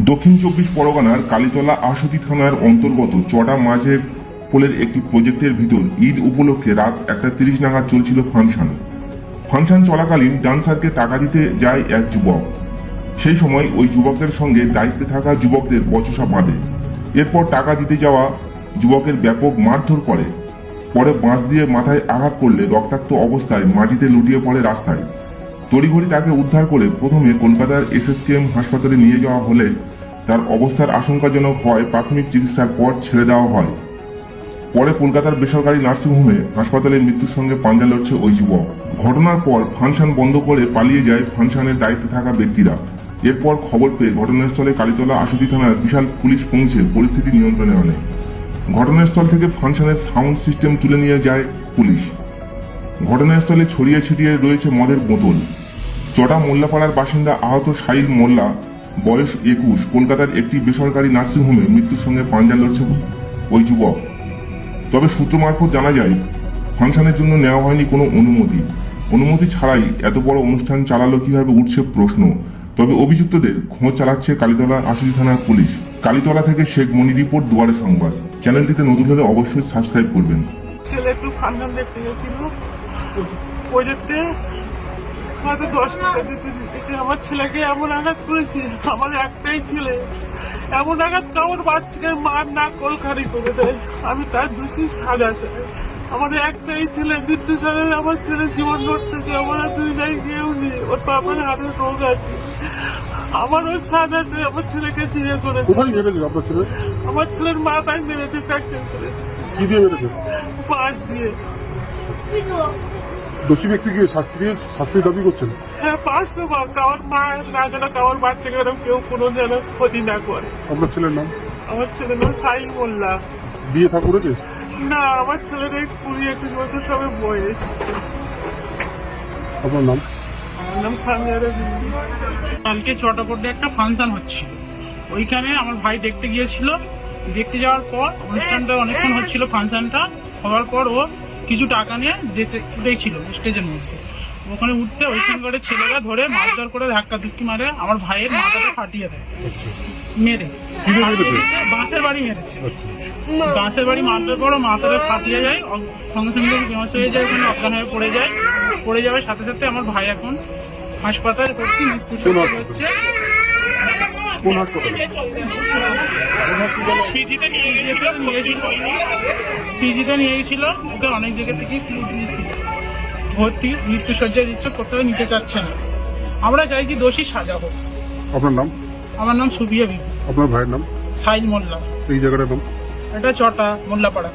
দক্ষিণ চব্বিশ পরগনার কালীতলা আশুতি থানার অন্তর্গত চটা মাঝের পোলের একটি প্রজেক্টের ভিতর ঈদ উপলক্ষে রাত 1:30 নাগাদ চলছিল ফাংশন চলাকালীন ডান্সারকে টাকা দিতে যায় এক যুবক। সেই সময় ওই যুবকের সঙ্গে দায়িত্বে থাকা যুবকদের বচসা বাঁধে। এরপর টাকা দিতে যাওয়া যুবকের ব্যাপক মারধর করে। পরে বাঁশ দিয়ে মাথায় আঘাত করলে রক্তাক্ত অবস্থায় মাটিতে লুটিয়ে পড়ে রাস্তায়। তড়িঘড়ি তাকে উদ্ধার করে প্রথমে কলকাতার SSKM হাসপাতালে নিয়ে যাওয়া হলে তার অবস্থার আশঙ্কাজনক হয় প্রাথমিক চিকিৎসার পর ছেড়ে দেওয়া হয়। পরে কলকাতার বেসরকারি নার্সিংহোমে হাসপাতালে মৃত্যুর সঙ্গে পাঞ্জা লড়ছে ওই যুবক। ঘটনার পর ফাংশন বন্ধ করে পালিয়ে যায় ফাংশনের দায়িত্বে থাকা ব্যক্তিরা। এরপর খবর পেয়ে ঘটনাস্থলে কালীতলা আশুতি থানার বিশাল পুলিশ পৌঁছে পরিস্থিতি নিয়ন্ত্রণে আনে। ঘটনাস্থল থেকে ফাংশনের সাউন্ড সিস্টেম তুলে নিয়ে যায় পুলিশ। ঘটনাস্থলে ছড়িয়ে ছিটিয়ে রয়েছে মদের বোতল। চটা মোল্লাপাড়ার বাসিন্দা আহত সাইল মোল্লা, বয়স 21, কলকাতার একটি বেসরকারি নার্সিংহোমে মৃত্যুর সঙ্গে পাঞ্জা লড়ছে ওই যুবক। তবে সূত্র মারফত জানা যায় ফাংশনের জন্য নেওয়া হয়নি কোনো অনুমতি ছাড়াই এত বড় অনুষ্ঠান চালালো কিভাবে উঠছে প্রশ্ন। তবে অভিযুক্তদের খোঁজ চালাচ্ছে কালীতলা আশুতি থানার পুলিশ। কালীতলা থেকে শেখ মনি রিপোর্ট, দুয়ারে সংবাদ। চ্যানেলটিতে নতুন হলে অবশ্যই সাবস্ক্রাইব করবেন। ছেলে একটু ফাংশন দেখতে গেছিল, প্রজেক্টে হয়তো 10 টাকা দিতে দিতেছে। আমার ছেলেকে এমন আঘাত করেছে, আমার একটাই ছেলে, এমন আঘাত কাউর বাচ্চাকে মার না কলখানি করে দেয়। আমি তার দোষী সাজা চাই। আমাদের একটাই ছেলে, মৃত্যু সাজা। আমার ছেলে জীবন ধরতেছে, আমার দুই নাই কেউ নেই, ওর বাবার হাতে রোগ আছে। আমার ওর সাজা চাই। আমার ছেলেকে চিড়ে করেছে। কোথায় মেরেছে আপনার ছেলে? আমার ছেলের মাথায় মেরেছে, ফ্র্যাকচার করেছে। কি দিয়ে মেরেছে? বাঁশ দিয়ে। দোষী ব্যক্তিকে শাস্তির দাবি করছেন? হ্যাঁ, 500 বার। কারোর মা না যেন কারোর বাচ্চাকে এরকম কেউ কোনো যেন ক্ষতি না করে। আপনার ছেলের নাম? আমার ছেলের নাম সাইল মোল্লা। বিয়ে থা করেছে? না, আমার ছেলের 20-21 বছর সবে বয়স। আপনার নাম? আমার নাম সামিয়ারা বিবি। কালকে চটাপট্টে একটা ফাংশন হচ্ছিল, ওইখানে আমার ভাই দেখতে গিয়েছিল। দেখতে যাওয়ার পর অনুষ্ঠানটা অনেকক্ষণ হচ্ছিল। ফাংশনটা হওয়ার পর ও কিছু টাকা নিয়ে উঠেছিল স্টেজের মধ্যে। ওখানে উঠতে ওইখানকার ছেলেরা ধরে মারধর করে ধাক্কা ধুক্কি মারে আমার ভাইয়ের মাথাটা ফাটিয়ে দেয়। মেরে বাঁশের বাড়ি মেরেছে। বাঁশের বাড়ি মারধর করো, মাথাটা ফাটিয়ে যায়, সঙ্গে সঙ্গে বেঁচ হয়ে যায়, ওখানে অজ্ঞান হয়ে পড়ে যাওয়ার সাথে সাথে আমার ভাই এখন হাসপাতালে ভর্তি, মৃত্যু হচ্ছে। কোন হাসপাতালে? পিজিতে নিয়ে গেছিল, ওকে অনেক জায়গা থেকে দিয়েছিল ভর্তি, মৃত্যুসজ্জায় দিচ্ছে, কোথাও নিতে চাচ্ছে না। আমরা চাইছি দোষী সাজা হোক। আপনার নাম? আমার নাম সুবিয়া বিবি। আপনার ভাইয়ের নাম? সাইল মোল্লা। এই জায়গাটার নাম? এটা চটা মোল্লাপাড়া।